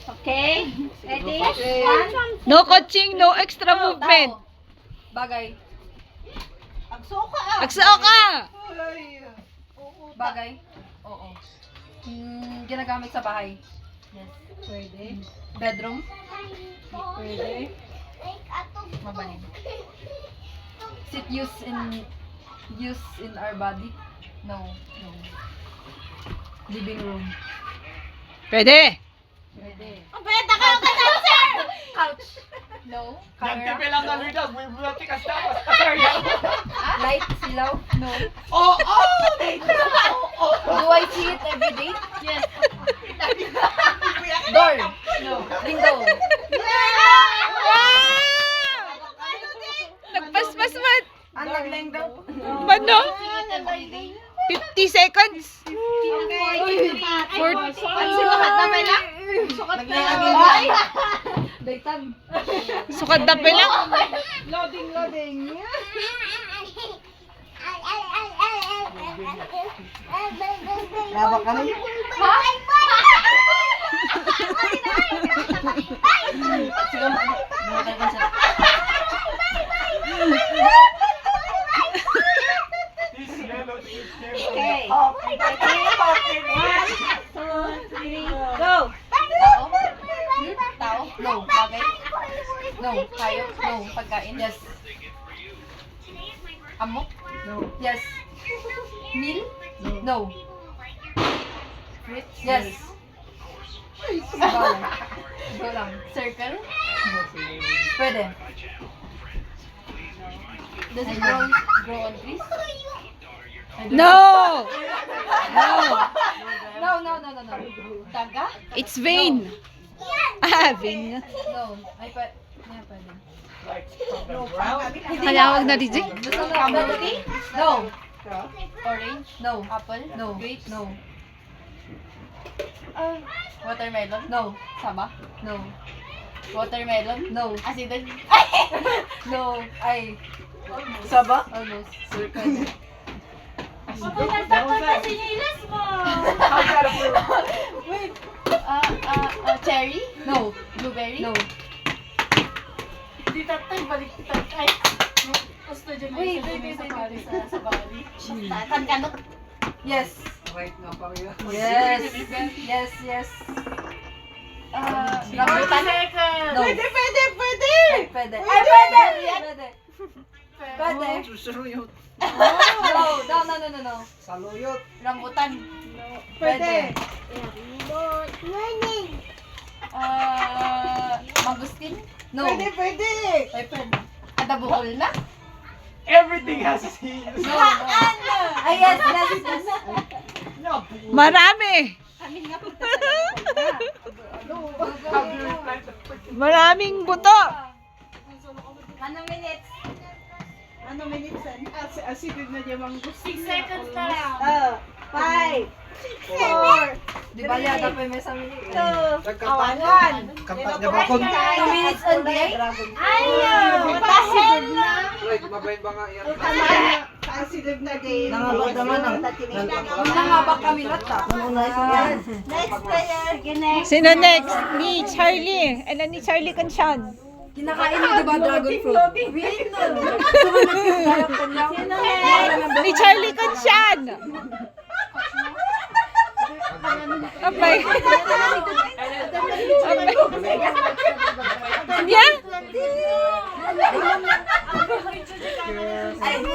Okay? Ready? Okay. One. No coaching, no extra movement. Bagay. Agsuka Agsao ka! Ay. Bagay. Oo. Ginagamit sa bahay. Pwede. Bedroom. Pwede. Mabaling. Is it used in our body? No. No. Living room. Pwede. Pwede. Pwede ka answer! Couch. No. Camera. lang na rin daw, buti ka tapos. Sorry. Light. Silaw. No. Oh! Do I see it every day? Yes. Door. No. Window. Wow! Nagpaspas man. Ang naglang daw. Mano? Every day. 50 seconds. For Sukat na ba lang? Naglang. Daytag. sukat na pa lang. Loading. Laba ka rin. Sige, makakalikan siya. This yellow, this yellow. Okay. One, two, three, go! Tao? Tao? No. Bagay? No. Hayop? No. Pagkain? Yes. Amok? No. Yes. Meal? No. Yes. Go. Go lang. Circle? Pwede. Does it grow on trees? No! No. Daga? It's vain. Ah, vain. No. Ay, pwede. Like from the ground. Hayawag na DJ. Gusto mo kamuti? No. Orange? No. Apple? No. Grape? No. Watermelon? No. Sama? No. Watermelon? No. Acidan? No. Ay. Saba? Almost. Pagkakataon pa sinilas mo! Cherry? No. Blueberry? No. Di tatay, balik tatay. Gusto dyan mo Wait. sa bali. Tankanok. Yes. Right nga pa rin. Yes. Rambutan? No. Pwede. Ay, pwede. Ay, pwede! Pwede. Susuruyot. No. Saluyot. Rambutan? Pwede. Mangustin? No. Pwede. Ay, pwede. Adabukol na? Everything has seeds. No. Ay, yes. No. Marami. Amin nga punta sa How do you plant the freaking... Maraming buto. Anong minutes? Ano minutes yan? Asidin na niya mang gusto. 6 seconds na lang. 5, 4, Di ba yata pa may sa minute? Nagkapangan. Kapat niya ba kung 2 minutes only? Ayaw! Matahin na! mabayin ba nga yan? Asidin na din. Nangabak naman ang Nangabak kami rata. Next player. Sige, next. Sino next? Ni Charlie. Ano ni Charlie Conchon? Kinakain mo diba dragon fruit? Wait no. Sino next? Ni Charlie Conchon. Abay. Yeah?